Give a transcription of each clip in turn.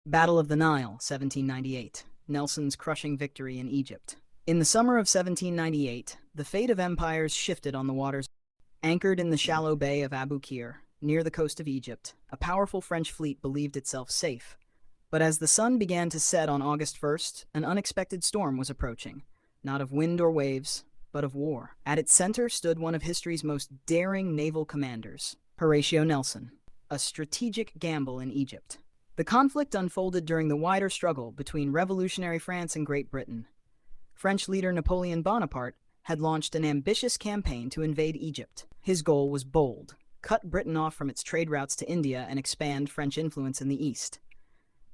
Battle of the Nile, 1798. Nelson's crushing victory in Egypt. In the summer of 1798, the fate of empires shifted on the waters. Anchored in the shallow bay of Aboukir, near the coast of Egypt, a powerful French fleet believed itself safe. But as the sun began to set on August 1st, an unexpected storm was approaching, not of wind or waves, but of war. At its center stood one of history's most daring naval commanders, Horatio Nelson, a strategic gamble in Egypt. The conflict unfolded during the wider struggle between revolutionary France and Great Britain. French leader Napoleon Bonaparte had launched an ambitious campaign to invade Egypt. His goal was bold: cut Britain off from its trade routes to India and expand French influence in the East.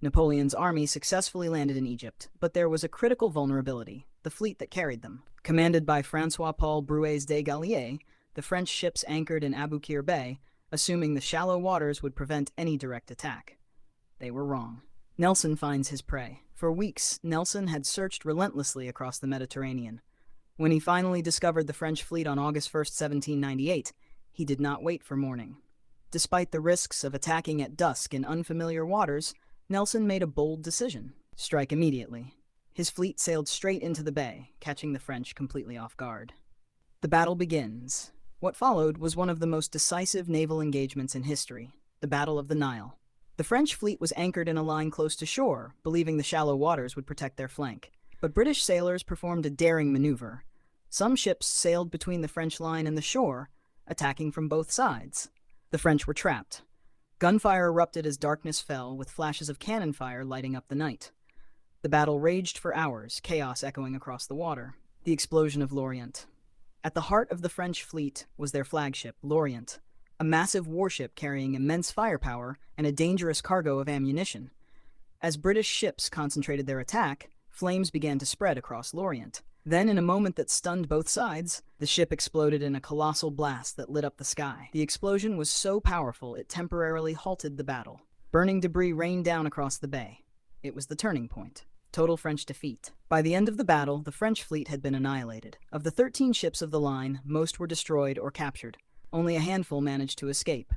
Napoleon's army successfully landed in Egypt, but there was a critical vulnerability: the fleet that carried them. Commanded by François-Paul Brueys de Gallier, the French ships anchored in Aboukir Bay, assuming the shallow waters would prevent any direct attack. They were wrong. Nelson finds his prey. For weeks, Nelson had searched relentlessly across the Mediterranean. When he finally discovered the French fleet on August 1st, 1798, he did not wait for morning. Despite the risks of attacking at dusk in unfamiliar waters, Nelson made a bold decision: strike immediately. His fleet sailed straight into the bay, catching the French completely off guard. The battle begins. What followed was one of the most decisive naval engagements in history: the Battle of the Nile. The French fleet was anchored in a line close to shore, believing the shallow waters would protect their flank. But British sailors performed a daring maneuver. Some ships sailed between the French line and the shore, attacking from both sides. The French were trapped. Gunfire erupted as darkness fell, with flashes of cannon fire lighting up the night. The battle raged for hours, chaos echoing across the water. The explosion of L'Orient. At the heart of the French fleet was their flagship, L'Orient, a massive warship carrying immense firepower and a dangerous cargo of ammunition. As British ships concentrated their attack, flames began to spread across L'Orient. Then, in a moment that stunned both sides, the ship exploded in a colossal blast that lit up the sky. The explosion was so powerful it temporarily halted the battle. Burning debris rained down across the bay. It was the turning point. Total French defeat. By the end of the battle, the French fleet had been annihilated. Of the 13 ships of the line, most were destroyed or captured. Only a handful managed to escape.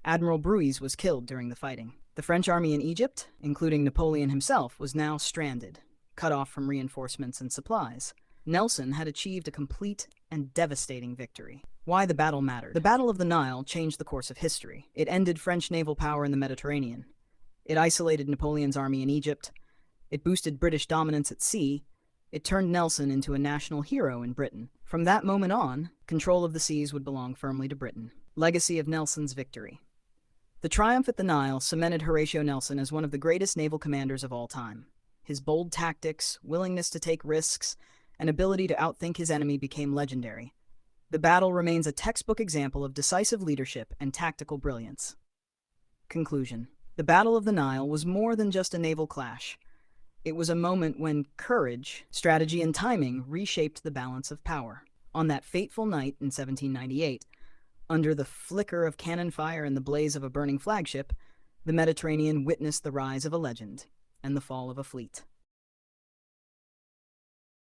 Admiral Brueys was killed during the fighting. The French army in Egypt, including Napoleon himself, was now stranded, cut off from reinforcements and supplies. Nelson had achieved a complete and devastating victory. Why the battle mattered. The Battle of the Nile changed the course of history. It ended French naval power in the Mediterranean. It isolated Napoleon's army in Egypt. It boosted British dominance at sea. It turned Nelson into a national hero in Britain. From that moment on, control of the seas would belong firmly to Britain. Legacy of Nelson's victory. The triumph at the Nile cemented Horatio Nelson as one of the greatest naval commanders of all time. His bold tactics, willingness to take risks, and ability to outthink his enemy became legendary. The battle remains a textbook example of decisive leadership and tactical brilliance. Conclusion. The Battle of the Nile was more than just a naval clash. It was a moment when courage, strategy, and timing reshaped the balance of power. On that fateful night in 1798, under the flicker of cannon fire and the blaze of a burning flagship, the Mediterranean witnessed the rise of a legend and the fall of a fleet.